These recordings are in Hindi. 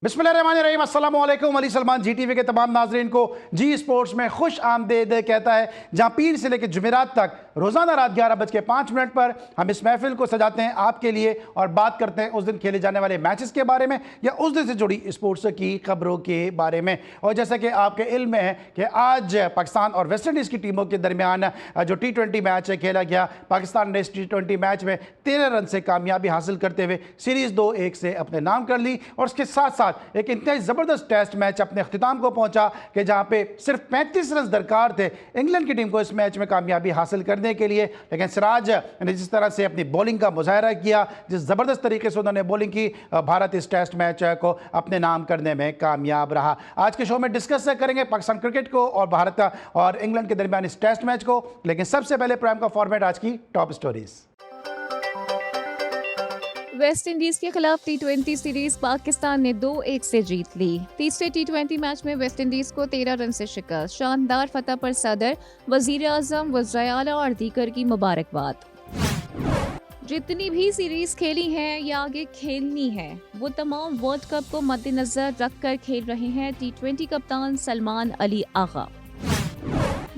बिस्मिल्लाहिर्रहमानिर्रहीम, अस्सलामु अलैकुम। अली सलमान जी टीवी के तमाम नाजरीन को जी स्पोर्ट्स में खुश आमदेद कहता है, जहां पीर से लेकर जुमेरात तक रोजाना रात 11:05 पर हम इस महफिल को सजाते हैं आपके लिए और बात करते हैं उस दिन खेले जाने वाले मैचेस के बारे में या उस दिन से जुड़ी स्पोर्ट्स की खबरों के बारे में। और जैसा कि आपके इल्म में है कि आज पाकिस्तान और वेस्ट इंडीज़ की टीमों के दरमियान जो T20 मैच खेला गया, पाकिस्तान ने इस T20 मैच में 13 रन से कामयाबी हासिल करते हुए सीरीज़ 2-1 से अपने नाम कर ली और उसके साथ साथ एक इंतहाई ज़बरदस्त टेस्ट मैच अपने अख्तिताम को पहुंचा कि जहां पे सिर्फ 35 रन दरकार थे इंग्लैंड की टीम को इस मैच में कामयाबी हासिल करने के लिए। लेकिन सिराज ने जिस तरह से अपनी बॉलिंग का मुजाहरा किया, जिस ज़बरदस्त तरीके से उन्होंने बॉलिंग की, भारत इस टेस्ट मैच को अपने नाम करने में कामयाब रहा। आज के शो में डिस्कस करेंगे पाकिस्तान क्रिकेट को और भारत और इंग्लैंड के दरमियान इस टेस्ट मैच को। लेकिन सबसे पहले प्राइम का फॉर्मेट, आज की टॉप स्टोरीज। वेस्ट इंडीज के खिलाफ T20 सीरीज पाकिस्तान ने 2-1 से जीत ली। तीसरे T20 मैच में वेस्ट इंडीज को 13 रन से शिकस्त। शानदार फतह पर सदर, वजीर आजम, वज़ीर आला और दीगर की मुबारकबाद। जितनी भी सीरीज खेली है या आगे खेलनी है वो तमाम वर्ल्ड कप को मद्देनजर रखकर खेल रहे हैं T20 कप्तान सलमान अली आगा।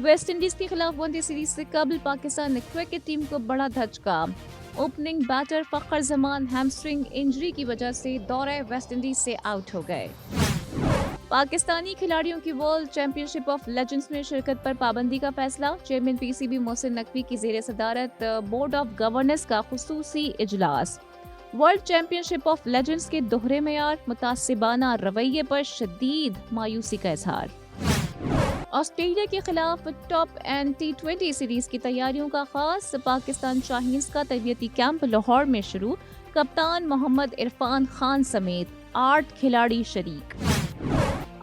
वेस्ट इंडीज के खिलाफ वनडे सीरीज से कबल पाकिस्तान ने क्रिकेट टीम को बड़ा धचका। ओपनिंग बैटर फखर जमान हैमस्ट्रिंग इंजरी की वजह से दौरे वेस्ट इंडीज से आउट हो गए। पाकिस्तानी खिलाड़ियों की वर्ल्ड चैंपियनशिप ऑफ लेजेंड्स में शिरकत पर पाबंदी का फैसला। चेयरमैन PCB मोहसिन नकवी की जेर सदारत बोर्ड ऑफ गवर्नेंस का खुसूसी इजलास। वर्ल्ड चैंपियनशिप ऑफ लेजेंड्स के दोहरे मेयार, मुतासिबाना रवैये पर शदीद मायूसी का इजहार। ऑस्ट्रेलिया के खिलाफ टॉप एंड T20 सीरीज की तैयारियों का खास। पाकिस्तान शाहीन्स का तबीयती कैंप लाहौर में शुरू। कप्तान मोहम्मद इरफान खान समेत 8 खिलाड़ी शरीक।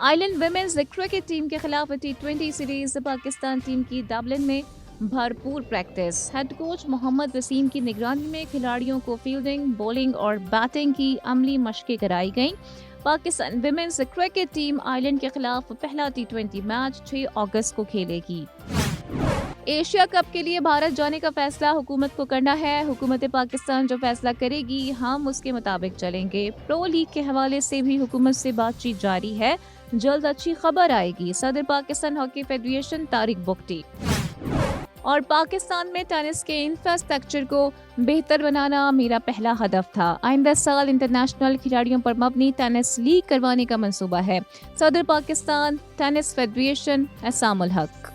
आइलैंड विमेंस क्रिकेट टीम के खिलाफ T20 सीरीज पाकिस्तान टीम की डबलिन में भरपूर practice. Head coach Mohammad Wasim की निगरानी में खिलाड़ियों को फील्डिंग, बॉलिंग और बैटिंग की अमली मशकें कराई गईं। Pakistan women's cricket team Ireland के खिलाफ पहला T20 मैच 6 अगस्त को खेलेगी। एशिया कप के लिए भारत जाने का फैसला हुकूमत को करना है। हुकूमत पाकिस्तान जो फैसला करेगी हम उसके मुताबिक चलेंगे। प्रो लीग के हवाले से भी हुकूमत से बातचीत जारी है, जल्द अच्छी खबर आएगी। सदर पाकिस्तान हॉकी फेडरेशन तारिक बुख्ती। और पाकिस्तान में टेनिस के इंफ्रास्ट्रक्चर को बेहतर बनाना मेरा पहला हदफ था। आइंदा साल इंटरनेशनल खिलाड़ियों पर मबनी टेनिस लीग करवाने का मंसूबा है। सदर पाकिस्तान टेनिस फेडरेशन एहसामुल हक।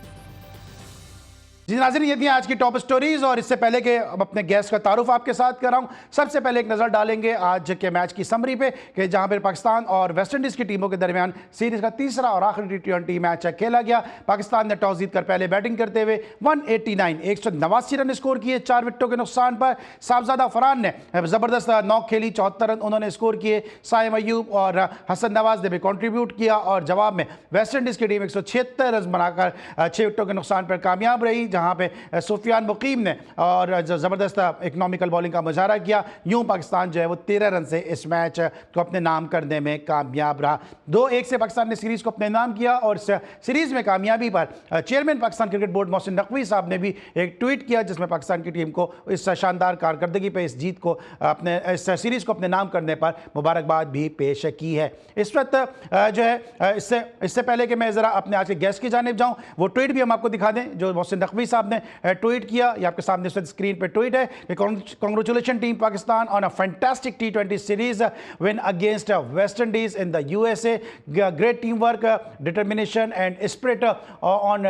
जी नाज़रीन, ये थी आज की टॉप स्टोरीज और इससे पहले के अब अपने गेस्ट का तारुफ आपके साथ कर रहा हूँ। सबसे पहले एक नज़र डालेंगे आज के मैच की समरी पे कि जहाँ पर पाकिस्तान और वेस्ट इंडीज़ की टीमों के दरमियान सीरीज़ का तीसरा और आखिरी T20 मैच खेला गया। पाकिस्तान ने टॉस जीतकर पहले बैटिंग करते हुए 189 रन स्कोर किए 4 विकेटों के नुकसान पर। साहबजादा फरहान ने ज़बरदस्त नॉक खेली, 74 रन उन्होंने स्कोर किए। साइम अयूब और हसन नवाज ने भी कॉन्ट्रीब्यूट किया और जवाब में वेस्ट इंडीज़ की टीम 176 रन बनाकर 6 विकेटों के नुकसान पर कामयाब रही, जहां पे सुफियान मुकीम ने और ज़बरदस्त इकोनॉमिकल बॉलिंग का मुजाहरा किया। यूं पाकिस्तान जो है वो 13 रन से इस मैच को अपने नाम करने में कामयाब रहा। 2-1 से पाकिस्तान ने सीरीज़ को अपने नाम किया और इस सीरीज़ में कामयाबी पर chairman Pakistan cricket board Mohsin Naqvi साहब ने भी एक ट्वीट किया जिसमें पाकिस्तान की टीम को इस शानदार कारकर्दगी पर, इस जीत को, अपने इस सीरीज़ को अपने नाम करने पर मुबारकबाद भी पेश की है। इस वक्त जो है इससे पहले कि मैं ज़रा अपने आज के गेस्ट की जानिब जाऊँ, वो ट्वीट भी हम आपको दिखा दें जो मोहसिन नकवी साहब ने ट्वीट किया। ये आपके सामने स्क्रीन पे ट्वीट है कि congratulation team Pakistan on a fantastic T20 series win against West Indies in the USA। Great team work, determination and spirit on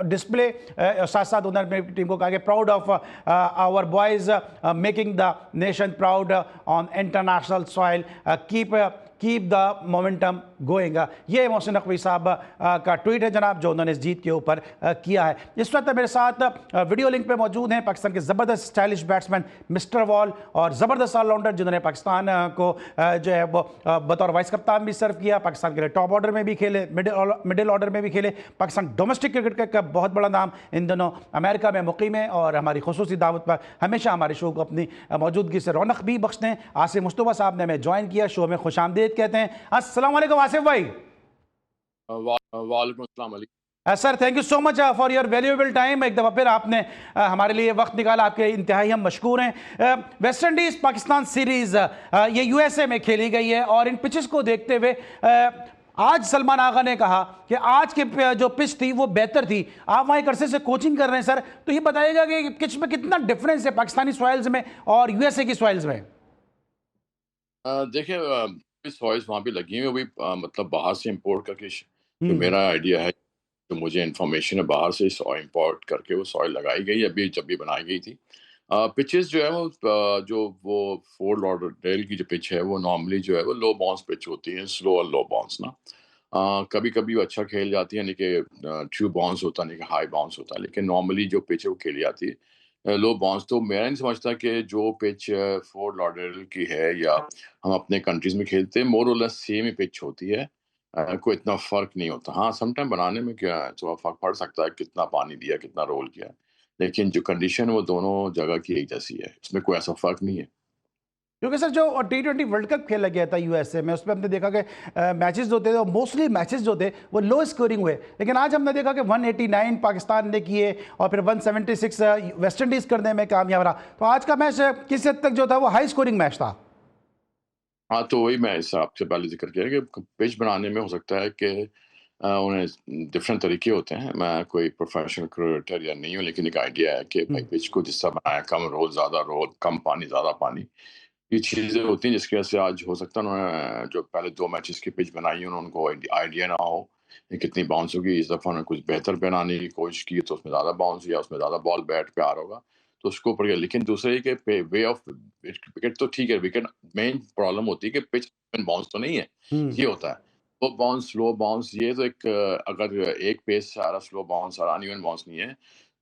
display. साथ साथ उन्होंने टीम को कहा कि proud of our boys making the nation proud on international soil, keep the momentum going. ये मोहसिन नकवी साहब का ट्वीट है जनाब, जो उन्होंने इस जीत के ऊपर किया है। इस वक्त मेरे साथ वीडियो लिंक पे मौजूद हैं पाकिस्तान के ज़बरदस्त स्टाइलिश बैट्समैन मिस्टर वॉल और ज़बरदस्त ऑलराउंडर जिन्होंने पाकिस्तान को जो है वो बतौर वाइस कप्तान भी सर्व किया, पाकिस्तान के लिए टॉप ऑर्डर में भी खेले, मिडिल ऑर्डर में भी खेले। पाकिस्तान डोमेस्टिक क्रिकेट का बहुत बड़ा नाम, इन दोनों अमेरिका में मुकीम है और हमारी खुसूसी दावत पर हमेशा हमारे शो को अपनी मौजूदगी से रौनक भी बख्शते हैं। आसिफ मुस्तफा साहब ने हमें ज्वाइन किया, शो में खुश आमदीद कहते हैं। अस्सलाम वालेकुम आसिफ भाई। वालेकुम अस्सलाम Ali. Sir thank you so much for your valuable time. एक दफ़ा फिर आपने हमारे लिए वक्त निकाला, आपके इंतहाई हम मशकूर हैं। वेस्ट इंडीज़ पाकिस्तान सीरीज़ ये यूएसए में खेली गई है और इन पिचेस को देखते हुए आज सलमान आगा ने कहा कि आज के जो पिच थी वो बेहतर थी। आप वहाँ एक अरसे से कोचिंग कर रहे हैं सर, तो ये बताइएगा कि पिच में कितना डिफरेंस है पाकिस्तानी सॉइल्स में और यूएसए की सॉइल्स में। देखिए सॉइल्स वहाँ पे लगी हुई, वो भी मतलब बाहर से इंपोर्ट करके जो हम्म। मेरा आइडिया है, जो मुझे इन्फॉर्मेशन है, बाहर से इंपोर्ट करके वो सॉइल लगाई गई अभी जब भी बनाई गई थी। पिचेस जो है वो जो वो फोर्ट लॉडरडेल की जो पिच है वो नॉर्मली जो है वो लो बाउंस पिच होती है, स्लो और लो बाउंस ना। कभी कभी वो अच्छा खेल जाती है, यानी कि ट्रू बाउंस होता है, यानी कि हाई बाउंस होता है, लेकिन नॉर्मली जो पिच है वो खेली जाती है लो बाउंस। तो मैं नहीं समझता कि जो पिच फोर्ट लॉडरडेल की है या हम अपने कंट्रीज में खेलते हैं मोर और लेस सेम ही पिच होती है। कोई इतना फ़र्क नहीं होता। हाँ, समटाइम बनाने में क्या है, थोड़ा फ़र्क पड़ सकता है, कितना पानी दिया, कितना रोल किया। लेकिन जो कंडीशन है वो दोनों जगह की एक जैसी है, इसमें कोई ऐसा फ़र्क नहीं है। क्योंकि सर जो T20 वर्ल्ड कप खेला गया था यूएसए में, उसमें हमने देखा कि मैचेस जो थे, मोस्टली मैचेस जो थे वो लो स्कोरिंग हुए, लेकिन आज हमने देखा कि 189 पाकिस्तान ने किए और फिर 176 वेस्ट इंडीज़ करने में कामयाब रहा। तो आज का मैच किस हद तक जो था वो हाई स्कोरिंग मैच था। हाँ, तो वही मैं इस आपसे पहले ज़िक्र किया कि पिच बनाने में हो सकता है कि उन्हें डिफरेंट तरीके होते हैं। मैं कोई प्रोफ़ेशनल क्रिकेटर या नहीं हूँ, लेकिन एक आइडिया है कि भाई हम्म। पिच को जिस तरह बनाया, कम रोल, ज़्यादा रोल, कम पानी, ज़्यादा पानी। ये चीज़ें होती हैं जिसकी वजह से आज हो सकता है उन्होंने जो पहले 2 मैचेस की पिच बनाई है उनको आइडिया ना हो ये कितनी बाउंस होगी। इस दफ़ा उन्होंने कुछ बेहतर बनाने की कोशिश की तो उसमें ज़्यादा बाउंस या उसमें ज़्यादा बॉल बैट पे आ रहा होगा, तो उसको ऊपर गया। लेकिन दूसरे ये कि वे ऑफ विकेट तो ठीक है, विकेट मेन प्रॉब्लम होती है कि पिच बाउंस तो नहीं है, हम्म। ये होता है। वो बाउंस, स्लो बाउंस, ये तो एक अगर एक पेस से आ रहा स्लो बाउंस और अनइवन बाउंस नहीं है,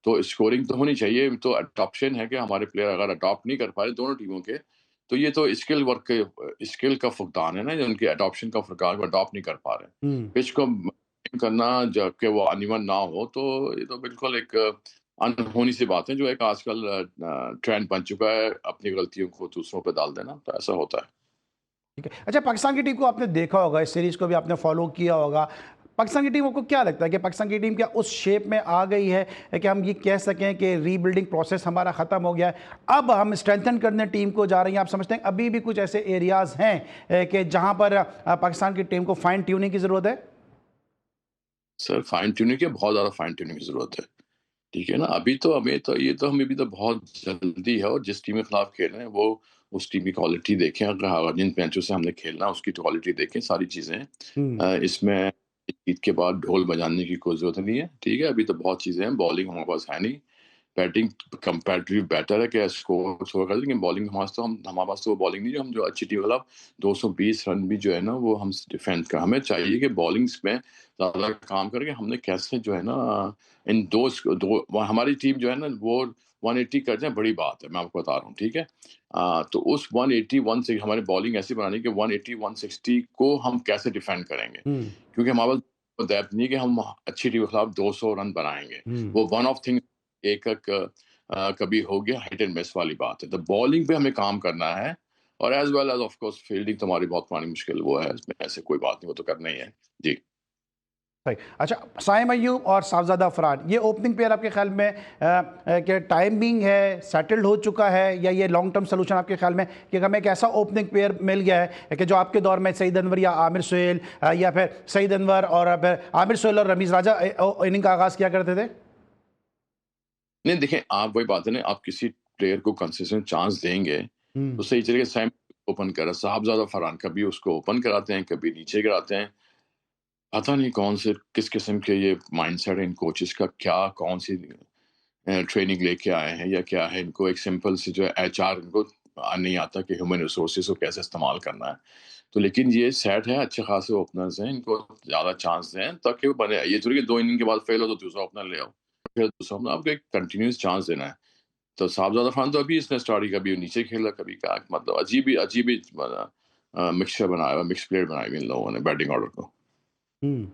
तो स्कोरिंग तो होनी चाहिए। तो अडॉप्शन है कि हमारे प्लेयर अगर अडॉप्ट नहीं कर पा रहे दोनों टीमों के, तो ये तो स्किल का फुकदान है ना, जो उनके अडॉप्शन का फुकदान, वो अडॉप्ट नहीं कर पा रहे। हम्म। पिच को maintain करना जबकि वो अनइवन ना हो, तो ये तो बिल्कुल एक अनहोनी सी बात है, जो एक आजकल ट्रेंड बन चुका है, अपनी गलतियों को दूसरों पे डाल देना, तो ऐसा होता है। ठीक है। अच्छा, पाकिस्तान की टीम को आपने देखा होगा, इस सीरीज को भी आपने फॉलो किया होगा। पाकिस्तान की टीम, आपको क्या लगता है कि पाकिस्तान की टीम क्या उस शेप में आ गई है कि हम ये कह सकें कि रीबिल्डिंग प्रोसेस हमारा ख़त्म हो गया है, अब हम स्ट्रेंथन करने टीम को जा रहे हैं? आप समझते हैं अभी भी कुछ ऐसे एरियाज़ हैं कि जहां पर पाकिस्तान की टीम को फाइन ट्यूनिंग की ज़रूरत है? सर फाइन ट्यूनिंग की बहुत ज़्यादा फाइन ट्यूनिंग की ज़रूरत है, ठीक है ना? अभी तो हमें भी तो बहुत जल्दी है, और जिस टीम के खिलाफ खेल रहे हैं वो उस टीम की क्वालिटी देखें, अगर जिन मैचों से हमने खेलना उसकी क्वालिटी देखें, सारी चीज़ें हैं। हम्म। इसमें जीत के बाद ढोल बजाने की कोई ज़रूरत नहीं है, ठीक है? अभी तो बहुत चीज़ें हैं, बॉलिंग हमारे पास है नहीं, बैटिंग कंपैरेटिवली बेटर है कि स्कोर थोड़ा कर दें, लेकिन बॉलिंग हमारे पास तो वो बॉलिंग नहीं जो हम जो अच्छी टीम के खिलाफ 220 रन भी जो है ना वो हम डिफेंड कर, हमें चाहिए कि बॉलिंग्स में ज़्यादा काम करके हमने कैसे जो है ना इन दो हमारी टीम जो है ना वो 180 कर जाए, बड़ी बात है, मैं आपको बता रहा हूँ, ठीक है? तो उस 180 160 हमारी बॉलिंग ऐसी बनानी कि 180 160 को हम कैसे डिफेंड करेंगे, हम्म। क्योंकि हमारे पास डेप्थ नहीं है कि हम अच्छी टीम के खिलाफ 200 रन बनाएंगे। हम्म। वो वन ऑफ थिंग एक कभी हो गया हिट एंड मिस वाली बात है, तो बॉलिंग पे हमें काम करना है, और as well as of course fielding तो हमारी बहुत पुरानी मुश्किल वो है, इसमें ऐसे कोई बात नहीं, वो तो करना ही है जी। सही। अच्छा, साइम अय्यूब और साहबजादा फरहान, ये ओपनिंग पेयर आपके ख्याल में क्या टाइमिंग है, सेटल्ड हो चुका है, या ये लॉन्ग टर्म सोल्यूशन आपके ख्याल में कि हमें एक ऐसा ओपनिंग पेयर मिल गया है कि जो आपके दौर में सईद अनवर या आमिर सोहेल या फिर सईद अनवर और फिर आमिर सोहेल और रमीज राजा इनिंग का आगाज़ किया करते थे? नहीं देखें, आप वही बात है ना, आप किसी प्लेयर को कंसिस्टेंट चांस देंगे तो हम्म। सही चलेगा। सैम ओपन करा, साहबजादा फरहान कभी उसको ओपन कराते हैं, कभी नीचे कराते हैं, पता नहीं कौन से किस किस्म के ये माइंडसेट है इन कोचेस का, क्या कौन सी ट्रेनिंग लेके आए हैं या क्या है, इनको एक सिंपल सी जो है एचआर इनको नहीं आता कि ह्यूमन रिसोर्सेज को कैसे इस्तेमाल करना है। तो लेकिन ये सेट है, अच्छे खासे ओपनर्स हैं, इनको ज़्यादा चांस दें ताकि वो बने। ये थोड़ी कि 2 इनिंग के बाद फेल हो तो दूसरा ओपनर ले आओ, फिर दूसरा ओपनर, आपको एक कंटिन्यूअस चांस देना है। तो साहबजादा खान तो अभी इसने स्टार्ट किया, कभी नीचे खेला, कभी क्या, मतलब अजीब ही मिक्सचर बनाया हुआ, मिक्स प्लेट बनाई हुई इन लोगों ने बैटिंग ऑर्डर को। हम्म।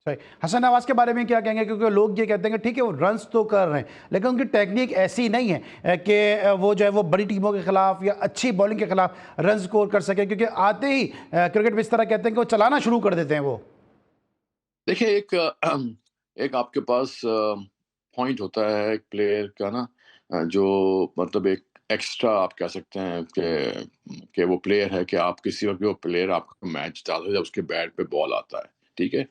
सही। हसन नवाज के बारे में क्या कहेंगे, क्योंकि लोग ये कहते हैं कि ठीक है वो रन्स तो कर रहे हैं, लेकिन उनकी टेक्निक ऐसी नहीं है कि वो जो है वो बड़ी टीमों के खिलाफ या अच्छी बॉलिंग के खिलाफ रन स्कोर कर सके, क्योंकि आते ही क्रिकेट में इस तरह कहते हैं कि वो चलाना शुरू कर देते हैं वो। देखिए, एक आपके पास पॉइंट होता है एक प्लेयर का ना, जो मतलब एक एक्स्ट्रा आप कह सकते हैं कि वो प्लेयर है कि आप किसी वक़्त भी वो प्लेयर आपका मैच डाल जब उसके बैट पे बॉल आता है, ठीक है?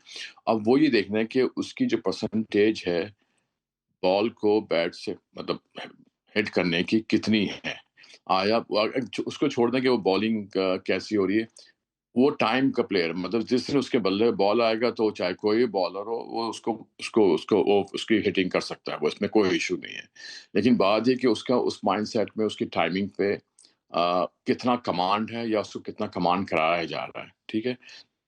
अब वो ये देखना है कि उसकी जो परसेंटेज है बॉल को बैट से मतलब हिट करने की कितनी है। आया उसको छोड़ दें कि वो बॉलिंग कैसी हो रही है, वो टाइम का प्लेयर मतलब जिस दिन उसके बल्ले पे बॉल आएगा तो चाहे कोई भी बॉलर हो वो उसको उसको उसको वो उसकी हिटिंग कर सकता है, वो इसमें कोई इश्यू नहीं है। लेकिन बात ये कि उसका उस माइंडसेट में उसकी टाइमिंग पे कितना कमांड है या उसको कितना कमांड कराया जा रहा है, ठीक है?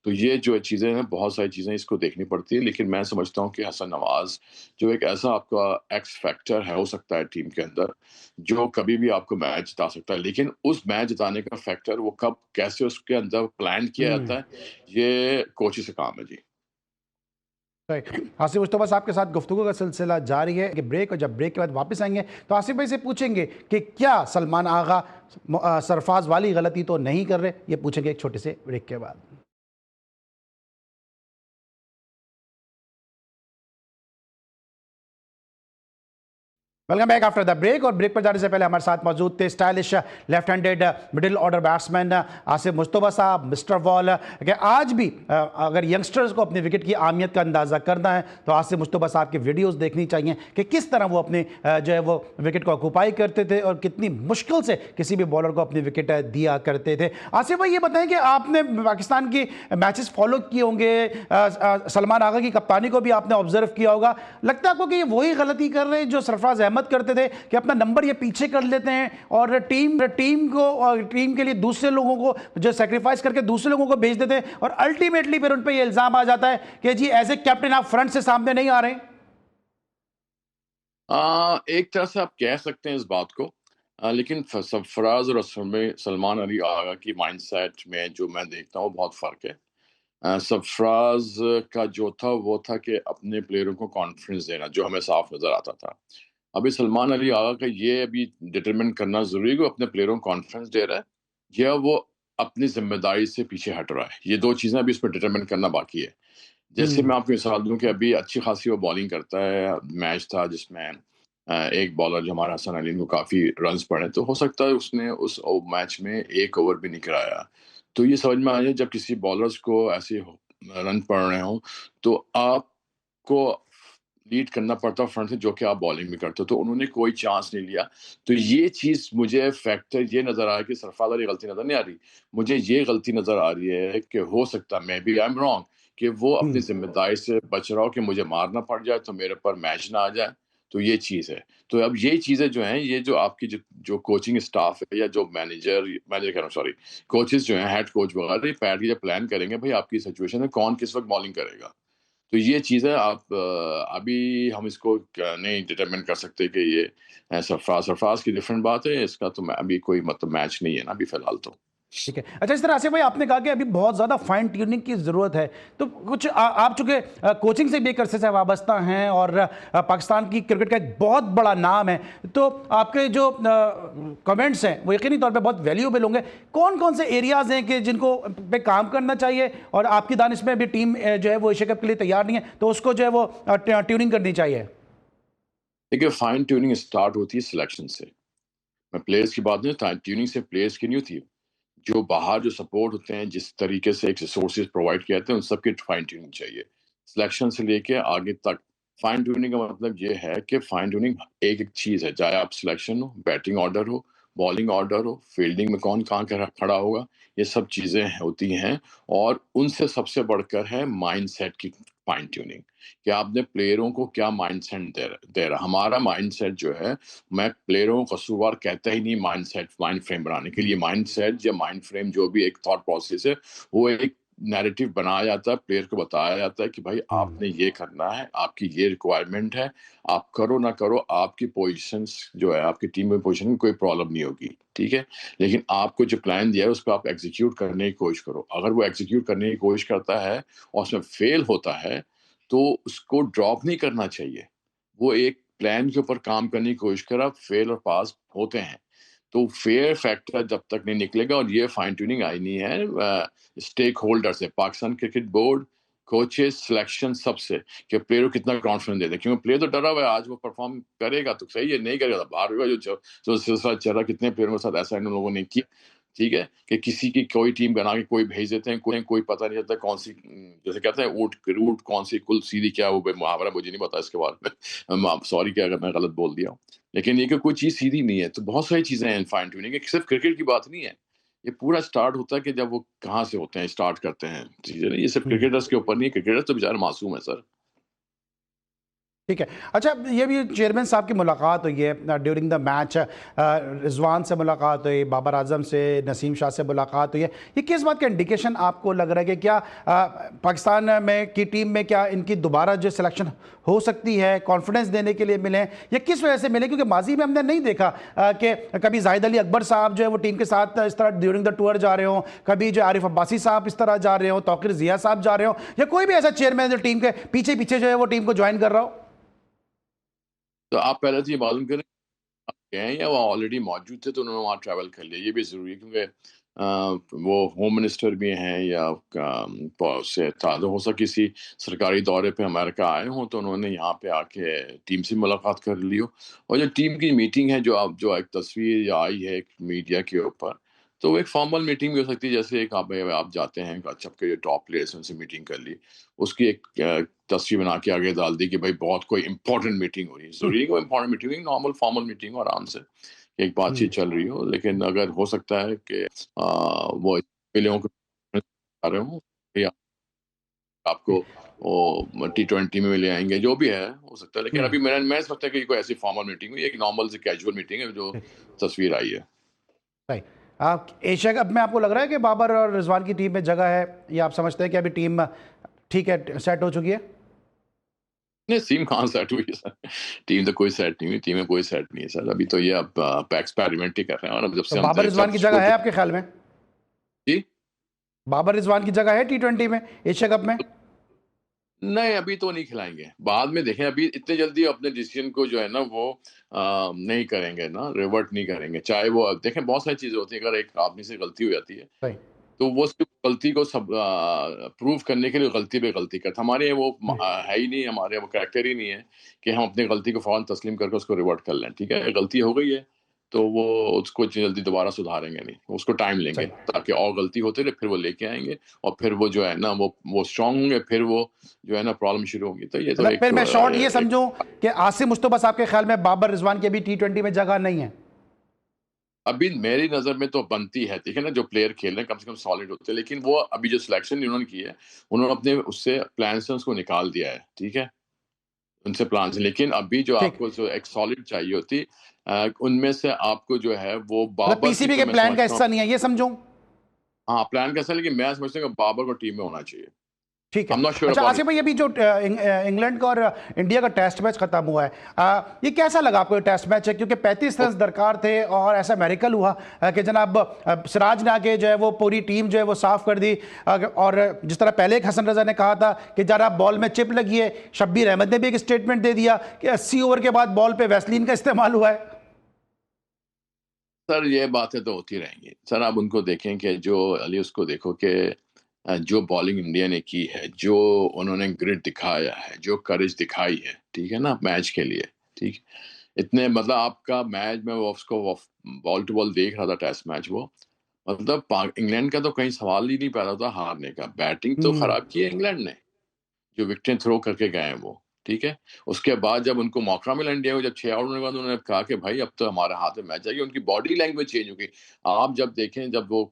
तो ये जो चीज़ें हैं, बहुत सारी चीज़ें इसको देखनी पड़ती है, लेकिन मैं समझता हूँ कि हसन नवाज़ जो एक ऐसा आपका एक्स फैक्टर है हो सकता है टीम के अंदर, जो कभी भी आपको मैच जिता सकता है। लेकिन उस मैच जिताने का फैक्टर वो कब, कैसे उसके अंदर प्लान किया हम्म। जाता है, ये कोच ही से काम है। जी। राइट। आसिफ मुस्तफा साहब के साथ गुफ्तगू का सिलसिला जारी है कि ब्रेक, और जब ब्रेक के बाद वापस आएंगे तो आसिफ भाई से पूछेंगे कि क्या सलमान आगा सरफराज वाली गलती तो नहीं कर रहे, ये पूछेंगे एक छोटे से ब्रेक के बाद। Welcome back after the break. और ब्रेक पर जाने से पहले हमारे साथ मौजूद थे stylish left handed middle order batsman Asif Mustafa sahab, mister wall. कि आज भी अगर यंगस्टर्स को अपने विकेट की अहमियत का अंदाज़ा करना है तो आसिफ मुस्तफा साहब की वीडियोस देखनी चाहिए कि किस तरह वो अपने जो है वो विकेट को ऑक्यूपाई करते थे और कितनी मुश्किल से किसी भी बॉलर को अपनी विकेट दिया करते थे। आसिफ भाई ये बताएं कि आपने पाकिस्तान की मैचेस फॉलो किए होंगे, सलमान आगा की कप्तानी को भी आपने ऑब्जर्व किया होगा, लगता है आपको कि ये वही गलती कर रहे हैं जो सरफराज अहमद करते थे कि अपना नंबर ये पीछे कर लेते हैं और टीम के लिए दूसरे लोगों को जो सेक्रीफाइस करके दूसरे लोगों को भेज देते हैं और अल्टीमेटली फिर उन पर ये इल्जाम आ जाता है कि जी एज ए कैप्टन आप फ्रंट से सामने नहीं आ रहे? एक तरह से आप कह सकते हैं इस बात को, लेकिन सरफराज और सलमान अली आगा की माइंडसेट में जो मैं देखता हूँ बहुत फ़र्क है। सरफराज का जो था वो था कि अपने प्लेयरों को कॉन्फिडेंस देना, जो हमें साफ नज़र आता था। अभी सलमान अली आगा का ये अभी डिटरमिन करना ज़रूरी है कि वो अपने प्लेयरों को कॉन्फिडेंस दे रहा है या वो अपनी ज़िम्मेदारी से पीछे हट रहा है। ये 2 चीज़ें अभी इसमें डिटरमिन करना बाकी है। जैसे हम्म। मैं आपको मिसाल दूँ कि अभी अच्छी खासी वो बॉलिंग करता है। मैच था जिसमें एक बॉलर जो हमारा हसन अली को काफ़ी रन्स पड़े, तो हो सकता है उसने उस मैच में 1 ओवर भी नहीं कराया। तो ये समझ में आ जाए जब किसी बॉलर्स को ऐसे रन पड़ रहे हों, तो आपको लीड करना पड़ता है फ्रंट से, जो कि आप बॉलिंग भी करते हो, तो उन्होंने कोई चांस नहीं लिया। तो ये चीज़ मुझे फैक्टर ये नज़र आया कि सरफराज वाली गलती नज़र नहीं आ रही। मुझे ये गलती नज़र आ रही है कि हो सकता है maybe I am wrong कि वो अपनी हम्म। ज़िम्मेदारी से बच रहा हो कि मुझे मारना पड़ जाए तो मेरे ऊपर मैच ना आ जाए। तो ये चीज़ है। तो अब ये चीज़ें जो हैं, ये जो आपकी जो जो कोचिंग स्टाफ है या जो मैनेजर मैनेजर कह रहा हूँ सॉरी, कोचेज़ जो हैं, हेड कोच वगैरह, ये बैठ के जब प्लान करेंगे भई आपकी सिचुएशन में कौन किस वक़्त बॉलिंग करेगा। तो ये चीज़ है। आप अभी हम इसको नहीं डिटरमिन कर सकते कि ये सरफराज की डिफरेंट बात है, इसका तो अभी कोई मतलब मैच नहीं है ना अभी फ़िलहाल तो। ठीक है। अच्छा, इस तरह आसिफ भाई आपने कहा कि अभी बहुत ज़्यादा फाइन ट्यूनिंग की ज़रूरत है, तो कुछ आप चूंकि कोचिंग से भी एक अरसे से वाबस्ता हैं और पाकिस्तान की क्रिकेट का एक बहुत बड़ा नाम है, तो आपके जो कमेंट्स हैं वो यकीनी तौर पे बहुत वैल्यूएबल होंगे। कौन कौन से एरियाज़ हैं कि जिनको पे काम करना चाहिए और आपकी दानिश में भी टीम जो है वो एशिया कप के लिए तैयार नहीं है तो उसको जो है वो ट्यूनिंग करनी चाहिए? देखिए, फाइन ट्यूनिंग स्टार्ट होती है सिलेक्शन से। मैं प्लेयर्स की बात नहीं, ट्यूनिंग से प्लेयर्स की नहीं होती। जो बाहर जो सपोर्ट होते हैं, जिस तरीके से एक रिसोर्सेज प्रोवाइड किए जाते हैं, उन सबकी फाइन ट्यूनिंग चाहिए। सिलेक्शन से लेके आगे तक। फाइन ट्यूनिंग का मतलब ये है कि फाइन ट्यूनिंग एक-एक चीज़ है, चाहे आप सिलेक्शन हो, बैटिंग ऑर्डर हो, बॉलिंग ऑर्डर हो, फील्डिंग में कौन कहाँ खड़ा होगा, ये सब चीज़ें होती हैं। और उनसे सबसे बढ़कर है माइंडसेट की फाइन ट्यूनिंग, कि आपने प्लेयरों को क्या माइंडसेट दे रहा। हमारा माइंडसेट जो है, मैं प्लेयरों को कसूरवार कहता ही नहीं माइंडसेट माइंड फ्रेम बनाने के लिए। माइंडसेट या माइंड फ्रेम जो भी एक थॉट प्रोसेस है, वो एक नैरेटिव बनाया जाता है, प्लेयर को बताया जाता है कि भाई हम्म। आपने ये करना है, आपकी ये रिक्वायरमेंट है, आप करो ना करो, आपकी पोजीशंस जो है, आपकी टीम में पोजीशन में कोई प्रॉब्लम नहीं होगी, ठीक है? लेकिन आपको जो प्लान दिया है उसको आप एग्जीक्यूट करने की कोशिश करो। अगर वो एग्जीक्यूट करने की कोशिश करता है और उसमें फेल होता है, तो उसको ड्रॉप नहीं करना चाहिए। वो एक प्लान के ऊपर काम करने की कोशिश कर, आप फेल और पास होते हैं। तो फेयर फैक्टर जब तक नहीं निकलेगा, और ये फाइन ट्यूनिंग आई नहीं है स्टेक होल्डर से, Pakistan cricket board, coaches selection सबसे कि प्लेयर को कितना कॉन्फिडेंस देते हैं, क्योंकि प्लेयर तो डरा हुआ है, आज वो परफॉर्म करेगा तो सही है, नहीं करेगा तो बाहर होगा। जो सिलसिला चल रहा, कितने प्लेयरों के साथ ऐसा इन लोगों ने किया, ठीक है, कि किसी की कोई टीम बना के कोई भेज देते हैं, कोई पता नहीं चलता कौन सी, जैसे कहते हैं ऊट कौन सी कुल सीधी, क्या वो मुहावरा, मुझे नहीं पता इसके बारे में, सॉरी क्या अगर मैं गलत बोल दिया हूँ, लेकिन ये कि कोई चीज़ सीधी नहीं है। तो बहुत सारी चीज़ें हैं फाइन ट्यूनिंग, सिर्फ क्रिकेट की बात नहीं है। ये पूरा स्टार्ट होता है कि जब वो कहाँ से होते हैं, स्टार्ट करते हैं चीज़ें, ये सिर्फ हम्म। क्रिकेटर्स के ऊपर नहीं है, क्रिकेटर्स तो बेचारे मासूम है सर। ठीक है। अच्छा, ये भी चेयरमैन साहब की मुलाकात हुई है ड्यूरिंग द मैच, रिजवान से मुलाकात हुई, बाबर आजम से, नसीम शाह से मुलाकात हुई है। ये किस बात का इंडिकेशन आपको लग रहा है कि क्या पाकिस्तान में की टीम में क्या इनकी दोबारा जो सिलेक्शन हो सकती है, कॉन्फिडेंस देने के लिए मिले, या किस वजह से मिले? क्योंकि माजी में हमने नहीं देखा कि कभी जाहिद अली अकबर साहब जो है वो टीम के साथ इस तरह ड्यूरिंग द टूर जा रहे हो, कभी जो आरिफ अब्बासी साहब इस तरह जा रहे हो, तौकीर जिया साहब जा रहे हो, या कोई भी ऐसा चेयरमैन जो टीम के पीछे पीछे जो है वो टीम को ज्वाइन कर रहा हो। तो आप पहले तो ये मालूम करें आप गए हैं या वो ऑलरेडी मौजूद थे तो उन्होंने वहाँ ट्रैवल कर लिया, ये भी ज़रूरी है, क्योंकि वो होम मिनिस्टर भी हैं या उससे हो सके किसी सरकारी दौरे पे अमेरिका आए हों तो उन्होंने यहाँ पे आके टीम से मुलाकात कर ली हो। और जो टीम की मीटिंग है, जो एक तस्वीर या आई है एक मीडिया के ऊपर, तो वो एक फॉर्मल मीटिंग भी हो सकती है, जैसे एक आप जाते हैं, अच्छा आपके जो टॉप प्लेयर्स हैं उनसे मीटिंग कर ली, उसकी एक तस्वीर बना के आगे डाल दी कि भाई बहुत कोई इंपॉर्टेंट मीटिंग हो रही है। हम्म। ज़रूरी है कोई इंपॉर्टेंट मीटिंग नहीं, नॉर्मल फॉर्मल मीटिंग हो आराम से, एक हम्म। बातचीत चल रही हो, लेकिन अगर हो सकता है कि वो प्लेयरों को आ रहे हों या आपको वो T20 में ले आएँगे, जो भी है हो सकता है, लेकिन हम्म। अभी मैं समझता है कि कोई ऐसी फॉर्मल मीटिंग हुई है, एक नॉर्मल सी कैजुअल मीटिंग है जो तस्वीर आई है। सही। आप एशिया कप में आपको लग रहा है कि बाबर और रिजवान की टीम में जगह है, या आप समझते हैं कि अभी टीम ठीक है, सेट हो चुकी है? नहीं, टीम कहाँ सेट हुई है सर? टीम तो कोई सेट नहीं हुई, टीम में कोई सेट नहीं है सर। अभी तो ये अब एक्सपेरिमेंट ही कर रहे हैं, और अब जब तो से हम बाबर रिजवान जब की शुरू जगह है आपके ख्याल में? जी? बाबर रिजवान की जगह है T20 में, एशिया कप में? नहीं, अभी तो नहीं खिलाएँगे, बाद में देखें, अभी इतने जल्दी अपने डिसीज़न को जो है ना वो नहीं करेंगे ना, रिवर्ट नहीं करेंगे। चाहे वो देखें, बहुत सारी चीज़ें होती हैं, अगर एक आदमी से गलती हो जाती है सही। तो वो सिर्फ गलती को प्रूव करने के लिए गलती पे गलती करता है। हमारे यहाँ वो है ही नहीं, हमारे यहाँ वो करैक्टर ही नहीं है कि हम अपनी गलती को फ़ौरन तस्लीम करके उसको रिवर्ट कर लें, ठीक है? गलती हो गई है, तो वो उसको जल्दी दोबारा सुधारेंगे नहीं, उसको टाइम लेंगे, सही। ताकि और गलती होते रहे, फिर वो लेके आएँगे और फिर वो जो है ना वो स्ट्रॉन्ग होंगे, फिर वो जो है ना प्रॉब्लम शुरू होगी। तो ये तो मतलब फिर मैं शॉर्ट ये एक समझूं कि आसिम मुस्तफा साहब के ख्याल में बाबर रिजवान की अभी T20 में जगह नहीं है? अभी मेरी नज़र में तो बनती है, ठीक है ना? जो प्लेयर खेल रहे हैं कम से कम सॉलिड होते हैं, लेकिन वो अभी जो सिलेक्शन इन्होंने की है, उन्होंने अपने उससे प्लान से उसको निकाल दिया है, ठीक है? उनसे प्लान से, लेकिन अभी जो ठीक। आपको जो एक सॉलिड चाहिए होती उनमें से आपको जो है वो मतलब बाबर की पीसीबी तो के मैं प्लान का समझता हूँ। हिस्सा नहीं है, ये समझूं? हाँ, प्लान कैसा है, लेकिन मैं समझता हूँ कि बाबर को टीम में होना चाहिए। ठीक आई है। एम नॉट श्योर अच्छा अबाउट आसिफ भाई, अभी जो इंग्लैंड का और इंडिया का टेस्ट मैच खत्म हुआ है, ये कैसा लगा आपको? ये टेस्ट मैच है क्योंकि 35 रन दरकार थे और ऐसा मेरिकल हुआ कि जनाब सिराज ने आके जो है वो पूरी टीम जो है वो साफ कर दी, और जिस तरह पहले एक हसन रजा ने कहा था कि जरा बॉल में चिप लगी है, शब्बीर अहमद ने भी एक स्टेटमेंट दे दिया कि 80 ओवर के बाद बॉल पे वैसलीन का इस्तेमाल हुआ है। सर, ये बातें तो होती रहेंगी। सर, आप उनको देखें कि जो अली उसको देखो कि जो बॉलिंग इंडिया ने की है, जो उन्होंने ग्रिट दिखाया है, जो करेज दिखाई है, ठीक है ना? मैच के लिए, ठीक? इतने मतलब आपका मैच में वो उसको वो बॉल टू बॉल देख रहा था टेस्ट मैच वो, मतलब इंग्लैंड का तो कहीं सवाल ही नहीं पैदा होता हारने का। बैटिंग तो हम्म। खराब की है इंग्लैंड ने, जो विकेटें थ्रो करके गए हैं वो, ठीक है? उसके बाद जब उनको मौका मिला इंडिया को, जब 6 आउट होने के बाद उन्होंने कहा कि भाई अब तो हमारे हाथ में मैच आएगी, उनकी बॉडी लैंग्वेज चेंज हो गई। आप जब देखें, जब वो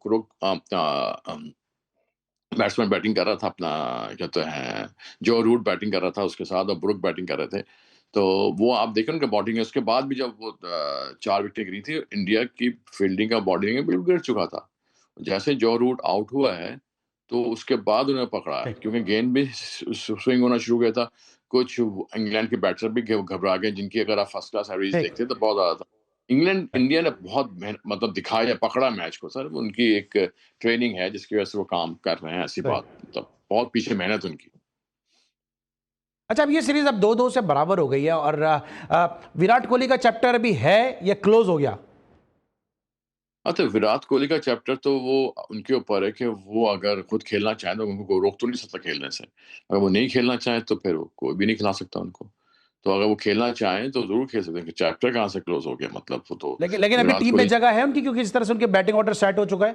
बैट्समैन बैटिंग कर रहा था, अपना कहते हैं जो रूट बैटिंग कर रहा था उसके साथ, और ब्रुक बैटिंग कर रहे थे, तो वो आप देखें उनका बॉलिंग है। उसके बाद भी जब वो 4 विकेटें गिरी थी, इंडिया की फील्डिंग का बॉलिंग बिल्कुल गिर चुका था। जैसे जो रूट आउट हुआ है, तो उसके बाद उन्हें पकड़ा है, ठीक। क्योंकि गेंद भी स्विंग होना शुरू हो गया था। कुछ इंग्लैंड के बैट्समैन भी घबरा गए, जिनकी अगर आप फर्स्ट क्लास एवरेज ठीक। देखते तो बहुत ज़्यादा था। इंग्लैंड इंडिया ने बहुत मतलब दिखाया, पकड़ा मैच को सर। उनकी एक ट्रेनिंग है जिसकी वजह से वो काम कर रहे हैं, ऐसी सही। बात, मतलब बहुत पीछे मेहनत उनकी। अच्छा, अब ये सीरीज अब 2-2 से बराबर हो गई है, और विराट कोहली का चैप्टर अभी है या क्लोज हो गया? तो विराट कोहली का चैप्टर तो वो उनके ऊपर है कि वो अगर खुद खेलना चाहें तो उनको कोई रोक तो नहीं सकता खेलने से। अगर वो नहीं खेलना चाहें तो फिर वो कोई भी नहीं खिला सकता उनको। तो अगर वो खेलना चाहें तो ज़रूर खेल सकते हैं, चैप्टर कहाँ से क्लोज़ हो गया, मतलब वो तो लेकिन लेकिन अभी विराट टीम में कोहली जगह है उनकी, क्योंकि जिस तरह से उनके बैटिंग ऑर्डर सेट हो चुका है।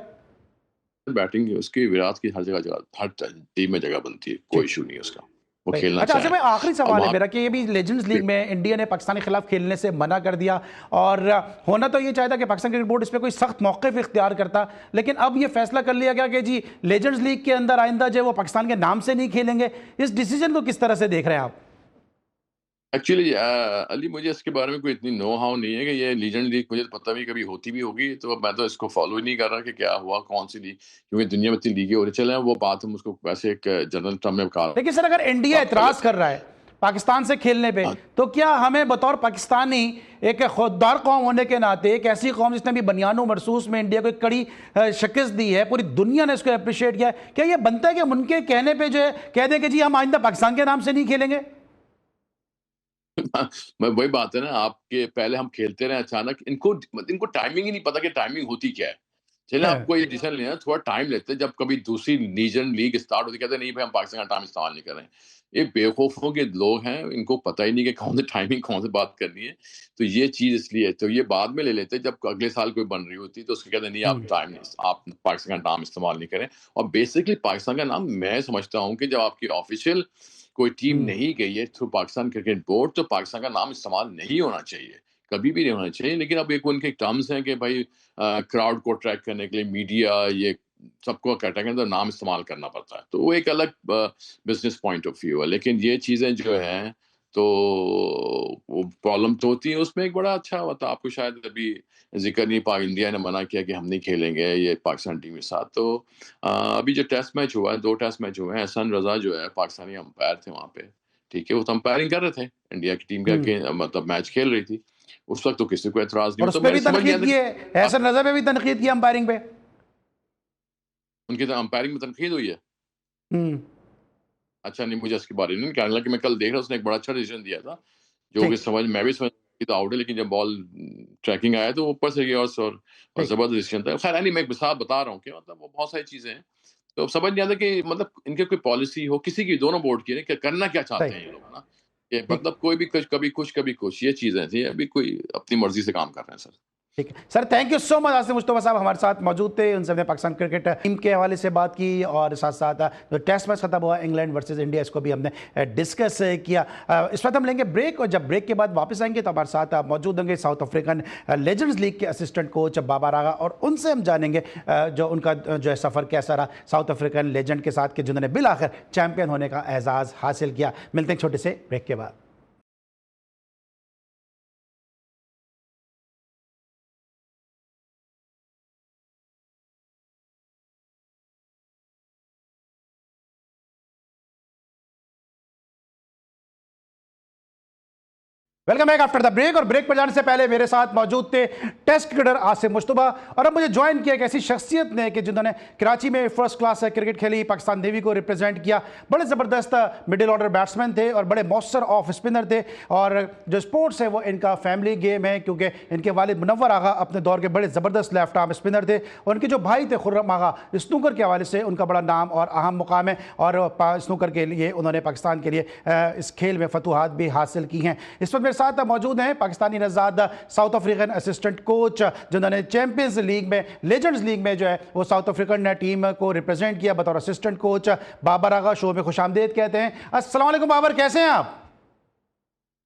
बैटिंग उसकी, विराट की हर जगह हर टीम में जगह बनती है, कोई ठीक। इशू नहीं है उसका। वो राइट। खेलना अच्छा, आसिफ चाहे। भाई, आखिरी अब सवाल है वहाँ मेरा कि ये भी लेजेंड्स लीग में इंडिया ने पाकिस्तान के खिलाफ खेलने से मना कर दिया, और होना तो ये चाहता कि पाकिस्तान क्रिकेट बोर्ड इस पर कोई सख्त मौक़िफ़ इख्तियार करता, लेकिन अब ये फैसला कर लिया गया कि जी लेजेंड्स लीग के अंदर आइंदा जो है वो पाकिस्तान के नाम से नहीं खेलेंगे। इस डिसीजन को किस तरह से देख रहे हैं आप? एक्चुअली अली, मुझे इसके बारे में कोई इतनी नो हाउ नहीं है कि ये लीजेंड लीग मुझे तो पता भी कभी होती भी होगी, तो मैं तो इसको फॉलो ही नहीं कर रहा कि क्या हुआ, कौन सी लीग, क्योंकि दुनिया में इतनी लीगें हो रही चले वो बात हम उसको वैसे एक जनरल टर्म में लेकिन सर, अगर इंडिया बात कर एतराज लेते कर रहा है पाकिस्तान से खेलने पे, हैं। तो क्या हमें बतौर पाकिस्तानी एक खुददार कौम होने के नाते, एक ऐसी कौम जिसने भी बनियानो मरसूस में इंडिया को एक कड़ी शिकस्त दी है, पूरी दुनिया ने इसको अप्रिशिएट किया है, क्या ये बनता है कि हम उनके कहने पे जो है कह दें कि जी हम आइंदा पाकिस्तान के नाम से नहीं खेलेंगे? मैं वही बात है ना, आपके पहले हम खेलते रहे, अचानक इनको इनको टाइमिंग ही नहीं पता कि टाइमिंग होती क्या है। चलिए आप कोई डिसीजन लेना, थोड़ा टाइम लेते हैं, जब कभी दूसरी लीजन लीग स्टार्ट होती है, कहते हैं नहीं भाई हम पाकिस्तान का टाइम इस्तेमाल नहीं कर रहे हैं। ये बेवकूफ़ों के लोग हैं, इनको पता ही नहीं कि कौन सी टाइमिंग, कौन सी बात करनी है। तो ये चीज़ इसलिए है, तो ये बाद में ले लेते हैं जब अगले साल कोई बन रही होती है, तो उसको कहते हैं नहीं आप टाइम नहीं, आप पाकिस्तान का नाम इस्तेमाल नहीं करें। और बेसिकली पाकिस्तान का नाम मैं समझता हूँ कि जब आपकी ऑफिशियल कोई टीम हम्म। नहीं गई है थ्रू पाकिस्तान क्रिकेट बोर्ड, तो पाकिस्तान का नाम इस्तेमाल नहीं होना चाहिए, कभी भी नहीं होना चाहिए। लेकिन अब एक उनके टर्म्स हैं कि भाई क्राउड को ट्रैक करने के लिए मीडिया ये सबको इकट्ठा करने तो नाम इस्तेमाल करना पड़ता है, तो वो एक अलग बिजनेस पॉइंट ऑफ व्यू है। लेकिन ये चीज़ें जो हैं, तो वो प्रॉब्लम तो होती है उसमें। एक बड़ा अच्छा हुआ था, आपको शायद अभी जिक्र नहीं, पाक इंडिया ने मना किया कि हम नहीं खेलेंगे ये पाकिस्तान टीम के साथ। तो अभी जो टेस्ट मैच हुआ है, 2 टेस्ट मैच हुए हैं, एहसान रज़ा जो है पाकिस्तानी अंपायर थे वहाँ पे, ठीक है? वो तो अंपायरिंग कर रहे थे, इंडिया की टीम का हम्म। के मतलब मैच खेल रही थी। उस वक़्त तो किसी को एतराज़ नहीं और हुआ, उस तो पर मेरे भी समझ नहीं तनकीद आता की कि है, आप एहसन रजा पे भी तनकीद की अंपायरिंग पे। उनकी तो अंपायरिंग में तनकीद हुई है? हम्म। अच्छा, नहीं मुझे इसके बारे में नहीं, हालाँकि मैं कल देख रहा उसने एक बड़ा अच्छा डिसीज़न दिया था, जो कि ठीक। समझ मैं भी समझ तो आउट है, लेकिन जब बॉल ट्रैकिंग आया तो वो ऊपर से गया और ठीक। ज़बरदस्त डिसीज़न था। खैर नहीं, मैं एक मिसाल बता रहा हूँ कि मतलब वो बहुत सारी चीज़ें हैं। तो समझ नहीं आता कि मतलब इनकी कोई पॉलिसी हो, किसी की, दोनों बोर्ड की, कि करना क्या चाहते सही। हैं ये लोग ना? ये ठीक। मतलब कोई भी कुछ, कभी कुछ, ये चीज़ें थी। अभी कोई अपनी मर्ज़ी से काम कर रहे हैं सर। ठीक है sir, thank you so much. Asif Mustafa साहब हमारे साथ मौजूद थे, उनसे हमने पाकिस्तान क्रिकेट टीम के हवाले से बात की, और साथ साथ जो टेस्ट मैच खत्म हुआ इंग्लैंड वर्सेस इंडिया, इसको भी हमने डिस्कस किया। इस वक्त हम लेंगे ब्रेक, और जब ब्रेक के बाद वापस आएंगे तो हमारे साथ मौजूद होंगे साउथ अफ्रीकन लेजेंड्स लीग के असिस्टेंट कोच बाबर आगा, और उनसे हम जानेंगे जो उनका जो है सफ़र कैसा रहा साउथ अफ्रीकन लेजेंड के साथ, के जिन्होंने बिल आखिर चैंपियन होने का एजाज़ हासिल किया। मिलते हैं छोटे से ब्रेक के बाद। Welcome back after the break. और ब्रेक पर जाने से पहले मेरे साथ मौजूद थे टेस्ट क्रिकेटर आसिफ मुस्तफा, और अब मुझे ज्वाइन किया एक ऐसी शख्सियत ने कि जिन्होंने कराची में फर्स्ट क्लास क्रिकेट खेली, पाकिस्तान नेवी को रिप्रेजेंट किया, बड़े ज़बरदस्त मिडिल ऑर्डर बैट्समैन थे और बड़े मौसर ऑफ स्पिनर थे। और जो स्पोर्ट्स है वो इनका फैमिली गेम है, क्योंकि इनके वालिद मुनव्वर आगा अपने दौर के बड़े ज़बरदस्त लेफ्ट आर्म स्पिनर थे, और उनके जो भाई थे खुर्रम आगा, स्नूकर के हवाले से उनका बड़ा नाम और अहम मुकाम है, और स्नूकर के लिए उन्होंने पाकिस्तान के लिए इस खेल में फतूहात भी हासिल की हैं। इस वक्त मेरे साथ मौजूद हैं पाकिस्तानी नज़ाद साउथ अफ्रीकन असिस्टेंट कोच, जिन्होंने चैंपियंस लीग में, लेजेंड्स लीग में जो है वो साउथ अफ्रीकन टीम को रिप्रेजेंट किया बतौर assistant coach. Babar Agha show में खुशामदीद कहते हैं। अस्सलाम वालेकुम बाबर, कैसे हैं आप?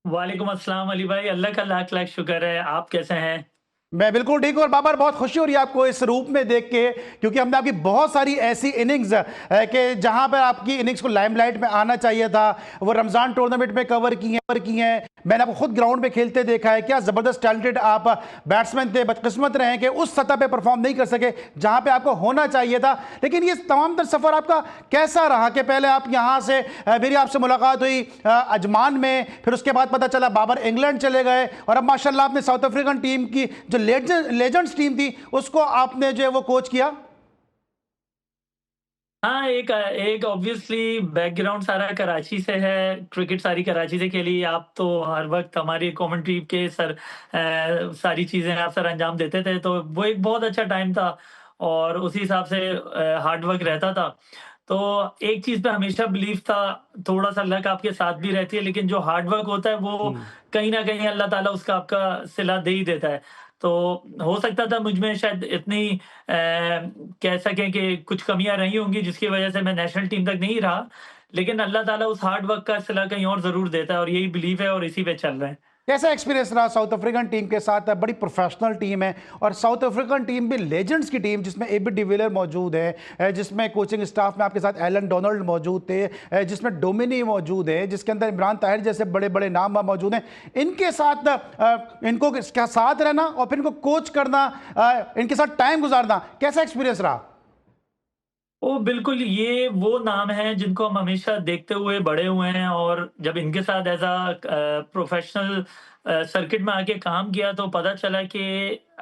वालेकुम अस्सलाम अली भाई, अल्लाह का लाख लाख शुक्र है। आप कैसे हैं? मैं बिल्कुल ठीक हूँ। और बाबर, बहुत खुशी हो रही है आपको इस रूप में देख के, क्योंकि हमने आपकी बहुत सारी ऐसी इनिंग्स कि जहां पर आपकी इनिंग्स को लाइमलाइट में आना चाहिए था, वो रमज़ान टूर्नामेंट में कवर की हैं। मैंने आपको खुद ग्राउंड पे खेलते देखा है, क्या ज़बरदस्त टैलेंटेड आप बैट्समैन थे। बदकिस्मत रहे कि उस सतह पे परफॉर्म नहीं कर सके जहां पे आपको होना चाहिए था। लेकिन ये तमाम तर सफ़र आपका कैसा रहा कि पहले आप यहाँ से, मेरी आपसे मुलाकात हुई अजमान में, फिर उसके बाद पता चला बाबर इंग्लैंड चले गए, और अब माशाल्लाह आपने साउथ अफ्रीकन टीम की जो लेजेंड्स टीम थी उसको आपने जो है वो कोच किया। हाँ, एक एक ऑब्वियसली बैकग्राउंड सारा कराची से है, क्रिकेट सारी कराची से खेली। आप तो हर वक़्त हमारी कमेंट्री के सारी चीज़ें आप सर अंजाम देते थे, तो वो एक बहुत अच्छा टाइम था और उसी हिसाब से हार्ड वर्क रहता था। तो एक चीज़ पे हमेशा बिलीव था, थोड़ा-सा लक आपके साथ भी रहती है, लेकिन जो हार्ड वर्क होता है वो हम्म। कहीं न कहीं अल्लाह ताला उसका आपका सिला दे ही देता है। तो हो सकता था मुझ में शायद इतनी कह सकें कि कुछ कमियाँ रही होंगी जिसकी वज़ह से मैं नेशनल टीम तक नहीं रहा, लेकिन अल्लाह ताला उस हार्ड वर्क का सिला कहीं और ज़रूर देता है और यही बिलीव है और इसी पे चल रहे हैं। कैसा एक्सपीरियंस रहा साउथ अफ्रीकन टीम के साथ? बड़ी प्रोफेशनल टीम है और साउथ अफ्रीकन टीम भी लेजेंड्स की टीम, जिसमें एबी डिविलियर मौजूद है, जिसमें कोचिंग स्टाफ में आपके साथ एलन डोनाल्ड मौजूद थे, जिसमें डोमिनी मौजूद है, जिसके अंदर इमरान ताहिर जैसे बड़े बड़े नाम मौजूद हैं। इनके साथ इनको इसका साथ रहना और फिर इनको कोच करना, इनके साथ टाइम गुजारना, कैसा एक्सपीरियंस रहा? ओह! बिल्कुल, ये वो नाम हैं जिनको हम हमेशा देखते हुए बड़े हुए हैं और जब इनके साथ एज़ प्रोफ़ेशनल सर्किट में आके काम किया तो पता चला कि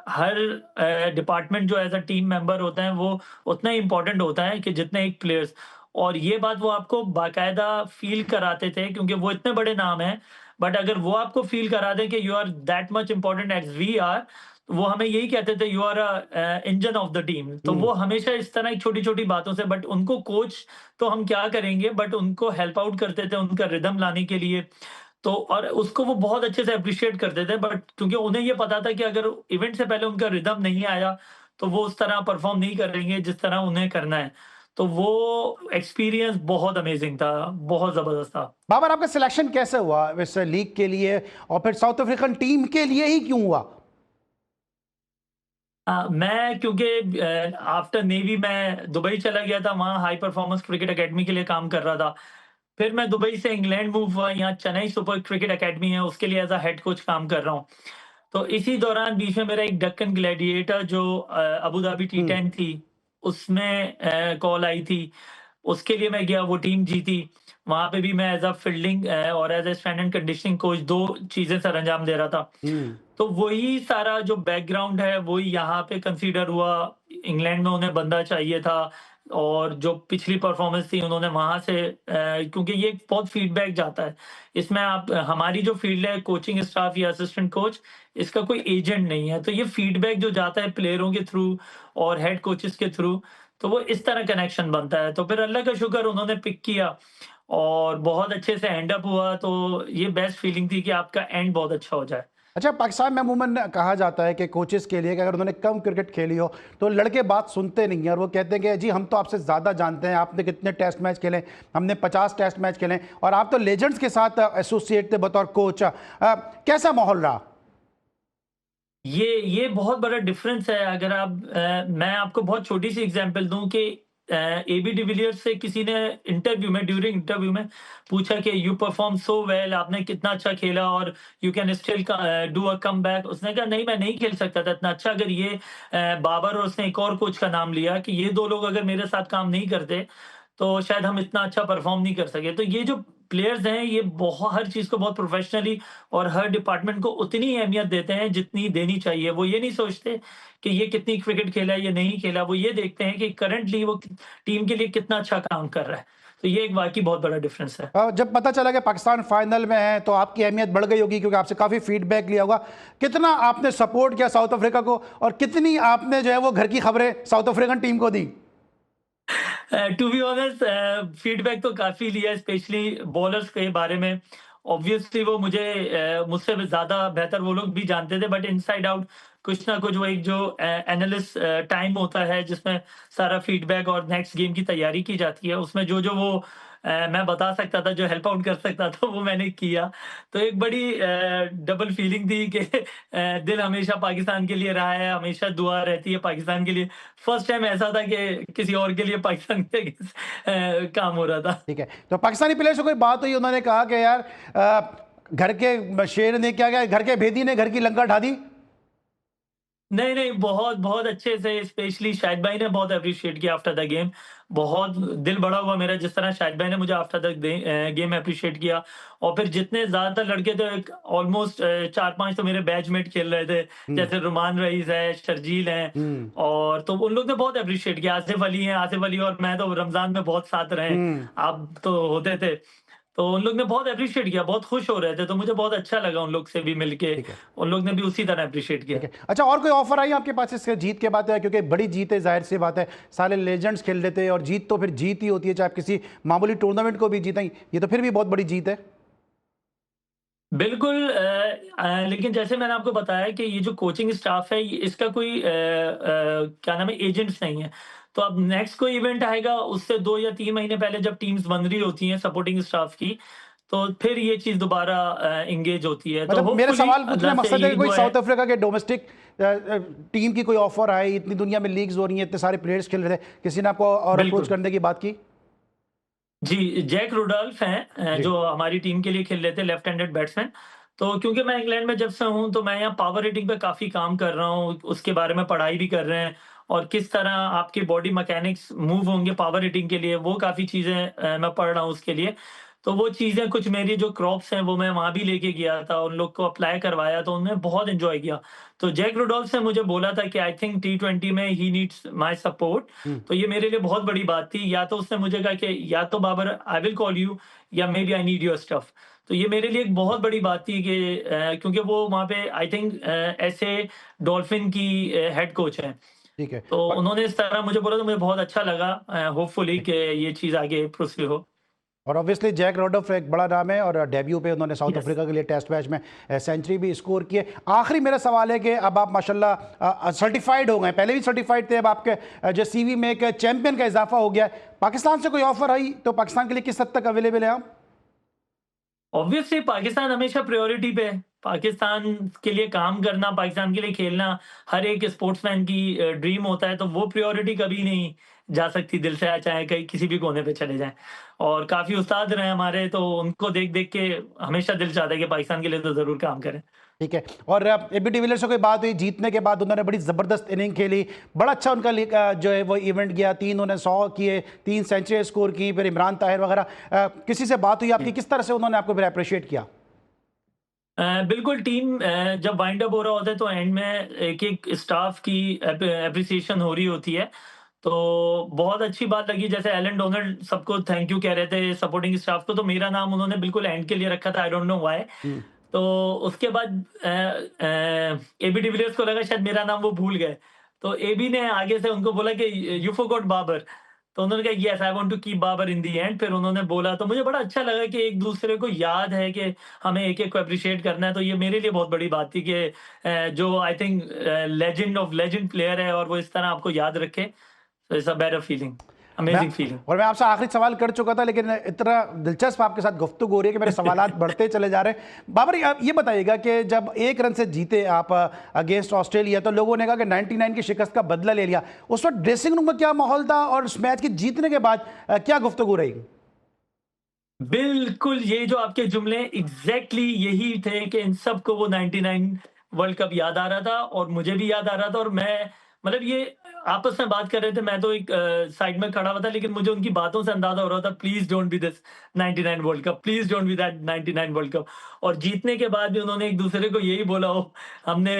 हर डिपार्टमेंट जो एज़ टीम मेंबर होते हैं वो उतना ही इम्पोर्टेंट होता है कि जितने एक प्लेयर्स। और ये बात वो आपको बाकायदा फ़ील कराते थे क्योंकि वो इतने बड़े नाम हैं, बट अगर वो आपको फ़ील करा दें कि you are that much important as we are, वो हमें यही कहते थे, you are engine of the team. तो वो हमेशा इस तरह की छोटी-छोटी बातों से, बट उनको कोच तो हम क्या करेंगे, बट उनको हेल्प आउट करते थे उनका रिदम लाने के लिए। तो और उसको वो बहुत अच्छे से एप्रिशिएट करते थे, बट क्योंकि उन्हें ये पता था कि अगर इवेंट से पहले उनका रिदम नहीं आया, तो वो उस तरह परफॉर्म नहीं करेंगे जिस तरह उन्हें करना है। तो वो एक्सपीरियंस बहुत अमेजिंग था, बहुत ज़बरदस्त था। बाबर, आपका सिलेक्शन कैसे हुआ इस लीग के लिए और फिर साउथ अफ्रीकन टीम के लिए ही क्यों हुआ? मैं क्योंकि आफ्टर नेवी मैं दुबई चला गया था, वहाँ हाई परफॉर्मेंस क्रिकेट अकेडमी के लिए काम कर रहा था। फिर मैं दुबई से इंग्लैंड मूव हुआ, यहाँ चेन्नई सुपर क्रिकेट अकेडमी है, उसके लिए एज़ हेड कोच काम कर रहा हूँ। तो इसी दौरान बीच में मेरा एक डेक्कन ग्लैडिएटर जो अबू धाबी हम्म। टी10 थी, उसमें कॉल आई थी। उसके लिए मैं गया, वो टीम जीती। वहाँ पे भी मैं एज़ फील्डिंग और as strength and conditioning coach 2 चीज़ें सर अंजाम दे रहा था। हम्म। तो वही सारा जो बैकग्राउंड है, वही यहाँ पे कंसीडर हुआ। इंग्लैंड में उन्हें बंदा चाहिए था और जो पिछली परफ़ॉर्मेंस थी उन्होंने वहाँ से क्योंकि ये बहुत फीडबैक जाता है। इसमें आप हमारी जो फ़ील्ड है कोचिंग स्टाफ या असिस्टेंट कोच, इसका कोई एजेंट नहीं है। तो ये फीडबैक जो जाता है प्लेयरों के थ्रू और हेड कोचेस के थ्रू, तो वो इस तरह कनेक्शन बनता है। तो फिर अल्लाह का शुक्र उन्होंने पिक किया और बहुत अच्छे से एंड अप हुआ। तो ये बेस्ट फीलिंग थी कि आपका एंड बहुत अच्छा हो जाए। अच्छा, पाकिस्तान में अमूमन कहा जाता है कि कोचेस के लिए कि अगर उन्होंने कम क्रिकेट खेली हो तो लड़के बात सुनते नहीं हैं और वो कहते हैं कि जी हम तो आपसे ज़्यादा जानते हैं, आपने कितने टेस्ट मैच खेले, हमने 50 टेस्ट मैच खेले और आप तो लेजेंड्स के साथ एसोसिएट थे बतौर कोच। कैसा माहौल रहा? ये बहुत बड़ा डिफरेंस है। अगर आप मैं आपको बहुत छोटी-सी एग्ज़ाम्पल दूँ कि एबी डिविलियर्स से किसी ने इंटरव्यू में ड्यूरिंग इंटरव्यू में पूछा कि यू परफॉर्म सो वेल, आपने कितना अच्छा खेला और you can still do a comeback. उसने कहा नहीं, मैं नहीं खेल सकता था इतना अच्छा। अगर ये बाबर और उसने एक और कोच का नाम लिया कि ये 2 लोग अगर मेरे साथ काम नहीं करते, तो शायद हम इतना अच्छा परफॉर्म नहीं कर सके। तो ये जो प्लेयर्स हैं, ये हर चीज़ को बहुत प्रोफेशनली और हर डिपार्टमेंट को उतनी ही अहमियत देते हैं जितनी देनी चाहिए। वो ये नहीं सोचते कि ये कितनी क्रिकेट खेला है या नहीं खेला, वो ये देखते हैं कि करंटली वो टीम के लिए कितना अच्छा काम कर रहा है। तो ये एक वाक़ई बहुत बड़ा डिफरेंस है। जब पता चला कि पाकिस्तान फाइनल में है तो आपकी अहमियत बढ़ गई होगी क्योंकि आपसे काफ़ी फीडबैक लिया होगा। कितना आपने सपोर्ट किया साउथ अफ्रीका को और कितनी आपने जो है वो घर की खबरें साउथ अफ्रीकन टीम को दी? टू बी ऑनेस्ट फीडबैक तो काफ़ी लिया, स्पेशली बॉलर्स के बारे में। ऑब्वियसली वो मुझे मुझसे भी ज़्यादा बेहतर वो लोग भी जानते थे, बट इनसाइड आउट कुछ ना कुछ वो एक जो एनालिस्ट टाइम होता है जिसमें सारा फीडबैक और नेक्स्ट गेम की तैयारी की जाती है, उसमें जो जो वो मैं बता सकता था, जो हेल्प आउट कर सकता था, वो मैंने किया। तो एक बड़ी डबल फीलिंग थी कि दिल हमेशा पाकिस्तान के लिए रहा है, हमेशा दुआ रहती है पाकिस्तान के लिए। फर्स्ट टाइम ऐसा था कि किसी और के लिए पाकिस्तान के अगेंस्ट काम हो रहा था। ठीक है, तो पाकिस्तानी प्लेयर से कोई बात हुई, उन्होंने कहा कि यार घर के शेर ने क्या क्या, घर के भेदी ने घर की लंका ढा दी? नहीं, नहीं, बहुत, बहुत अच्छे से स्पेशली शाहिद भाई ने बहुत एप्रिशिएट किया आफ्टर द गेम। बहुत दिल बड़ा हुआ मेरा जिस तरह शाहिद भाई ने मुझे आफ्टर द गेम एप्रिशिएट किया। और फिर जितने ज़्यादातर लड़के थे एक ऑलमोस्ट 4-5 तो मेरे बैचमेट खेल रहे थे। हम्म। जैसे रुमान रईस है, शर्जील हैं हम्म। और तो उन लोग ने बहुत एप्रिशिएट किया। आसिफ अली हैं, आसिफ अली और मैं तो रमज़ान में बहुत साथ रहे हैं। हम्म। आप तो होते थे। तो उन लोग ने बहुत एप्रिशिएट किया, बहुत खुश हो रहे थे, तो मुझे बहुत अच्छा लगा उन लोग से भी मिलके। ठीक है। उन लोग ने भी उसी तरह एप्रिशिएट किया। ठीक है, अच्छा और कोई ऑफर आई आपके पास इस जीत के बाद? क्योंकि बड़ी जीत है, जाहिर सी बात है, सारे लेजेंड्स खेल रहे थे और जीत तो फिर जीत ही होती है, चाहे आप किसी मामूली टूर्नामेंट को भी जीतें, ये तो फिर भी बहुत बड़ी जीत है। बिल्कुल लेकिन जैसे मैंने आपको बताया कि ये जो कोचिंग स्टाफ है इसका कोई क्या नाम है एजेंट्स नहीं है। तो अब नेक्स्ट कोई इवेंट आएगा उससे 2 या 3 महीने पहले जब टीम्स बन रही होती हैं सपोर्टिंग स्टाफ की, तो फिर ये चीज़ दोबारा एंगेज होती है। तो मतलब मेरा होपफुली सवाल पूछने अल्लाह का से मकसद है यही कि कोई दुआ साउथ है। अफ्रीका के डोमेस्टिक टीम की कोई ऑफर आई, इतनी दुनिया में लीग्स हो रही हैं, इतने सारे प्लेयर्स खेल रहे थे, किसी ने आपको और अप्रोच बिल्कुल। करने की बात की? जी, जैक रुडोल्फ हैं जी। जो हमारी टीम के लिए खेल रहे थे लेफ्ट हैंडेड बैट्समैन। तो क्योंकि मैं इंग्लैंड में जब से हूँ, तो मैं यहाँ पावर रेटिंग पे काफ़ी काम कर रहा हूँ, उसके बारे में पढ़ाई भी कर रहे हैं और किस तरह आपकी बॉडी मैकेनिक्स मूव होंगे पावर रेटिंग के लिए, वो काफ़ी चीज़ें मैं पढ़ रहा हूँ उसके लिए। तो वो चीज़ें कुछ मेरी जो क्रॉप्स हैं, वो मैं वहाँ भी लेके गया था, उन लोग को अप्लाई करवाया, तो उन्होंने बहुत एन्जॉय किया। तो जैक रुडोल्फ ने मुझे बोला था कि आई थिंक टी20 में ही नीड्स माय सपोर्ट। हम्म। तो ये मेरे लिए बहुत बड़ी बात थी। या तो उसने मुझे कहा कि या तो Babar I will call you या maybe I need your stuff. तो ये मेरे लिए एक बहुत बड़ी बात थी कि क्योंकि वो वहाँ पे आई थिंक ऐसे डॉल्फिन की हेड कोच हैं। ठीक है। तो और उन्होंने इस तरह मुझे बोला तो मुझे बहुत अच्छा लगा। होपफुली कि ये चीज़ आगे प्रोसीड हो। ऑब्वियसली जैक रॉडॉफ एक बड़ा नाम है और डेब्यू पे उन्होंने साउथ यस। अफ्रीका के लिए टेस्ट मैच में सेंचुरी भी स्कोर की है। आखिरी मेरा सवाल है कि अब आप माशाल्लाह सर्टिफाइड हो गए, पहले भी सर्टिफाइड थे, अब आपके जो सीवी में एक चैंपियन का इजाफा हो गया है। पाकिस्तान से कोई ऑफर आई तो पाकिस्तान के लिए किस हद तक अवेलेबल है आप? ऑब्वियसली पाकिस्तान हमेशा प्रायोरिटी पे है। पाकिस्तान के लिए काम करना, पाकिस्तान के लिए खेलना हर एक स्पोर्ट्समैन की ड्रीम होता है, तो वो प्रायोरिटी कभी नहीं जा सकती दिल से, चाहे कहीं किसी भी कोने पे चले जाएँ। और काफ़ी उस्ताद रहे हमारे, तो उनको देख-देख के हमेशा दिल चाहता है कि पाकिस्तान के लिए तो ज़रूर काम करें। ठीक है। और एबी डिविलियर्स से कोई बात हुई जीतने के बाद? उन्होंने बड़ी ज़बरदस्त इनिंग खेली, बड़ा अच्छा उनका जो है वो इवेंट गया, 3 उन्होंने 100 किए, 3 सेंचुरी स्कोर की, फिर इमरान ताहिर वगैरह, किसी से बात हुई आपकी? किस तरह से उन्होंने आपको फिर अप्रिशिएट किया? बिल्कुल टीम जब वाइंड अप हो रहा होता है तो एंड में एक-एक स्टाफ की एप्रिसिएशन हो रही होती है। तो बहुत अच्छी बात लगी, जैसे एलन डोनाल्ड सबको थैंक यू कह रहे थे सपोर्टिंग स्टाफ को, तो मेरा नाम उन्होंने बिल्कुल एंड के लिए रखा था, आई डोंट नो व्हाई। हम्म। तो उसके बाद एबी डिविलियर्स को लगा शायद मेरा नाम वो भूल गए। तो एबी ने आगे से उनको बोला कि यू फॉरगॉट बाबर। तो उन्होंने कहा yes I want to keep Babar in the end. फिर उन्होंने बोला तो मुझे बड़ा अच्छा लगा कि एक दूसरे को याद है कि हमें एक-एक को एप्रिशिएट करना है। तो ये मेरे लिए बहुत बड़ी बात थी कि जो I think legend of legend player है और वो इस तरह आपको याद रखे। So it's a better feeling, मैं अमेजिंग फीलिंग। और मैं आपसे आखिरी सवाल कर चुका था, लेकिन इतना दिलचस्प आपके साथ गुफ्तगू हो रही है कि मेरे सवालात बढ़ते चले जा रहे हैं। बाबर आप ये बताइएगा कि जब 1 रन से जीते आप अगेंस्ट ऑस्ट्रेलिया, तो लोगों ने कहा कि 99 की शिकस्त का बदला ले लिया, उस वक्त ड्रेसिंग रूम में क्या माहौल था और उस मैच के जीतने के बाद क्या गुफ्तगू रही? बिल्कुल, ये जो आपके जुमले एग्ज़ैक्टली यही थे कि इन सबको वो 99 वर्ल्ड कप याद आ रहा था और मुझे भी याद आ रहा था। और मैं मतलब ये आपस में बात कर रहे थे, मैं तो एक साइड में खड़ा हुआ था, लेकिन मुझे उनकी बातों से अंदाज़ा हो रहा था please don't be this 99 world cup, please don't be that 99 world cup. और जीतने के बाद भी उन्होंने एक-दूसरे को यही बोला हो, हमने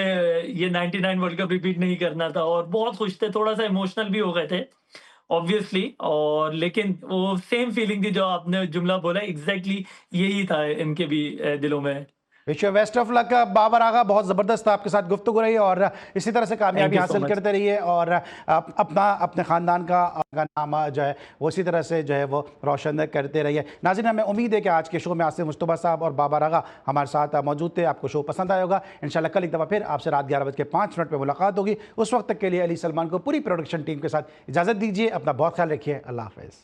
ये 99 वर्ल्ड कप रिपीट नहीं करना था। और बहुत खुश थे, थोड़ा-सा इमोशनल भी हो गए थे ऑब्वियसली। और लेकिन वो सेम फीलिंग थी जो आपने जुमला बोला, एग्जैक्टली यही था इनके भी दिलों में। Wish you best of luck Babar Agha, बहुत ज़बरदस्त आपके साथ गुफ्तगू रही और इसी तरह से थैंक कामयाबी यू सो हासिल मच। करते रहिए और अपने ख़ानदान का नाम जो है वो इसी तरह से जो है वो रोशन करते रहिए। नाज़रीन, हमें उम्मीद है कि आज के शो में आसिफ मुस्तफा साहब और बाबर आगा हमारे साथ मौजूद थे, आपको शो पसंद आया होगा। इंशाल्लाह कल एक दफ़ा फिर आपसे रात 11:05 पर मुलाकात होगी। उस वक्त तक के लिए अली सलमान को पूरी प्रोडक्शन टीम के साथ इजाज़त दीजिए। अपना बहुत ख्याल रखिए। अल्लाह हाफ़िज़।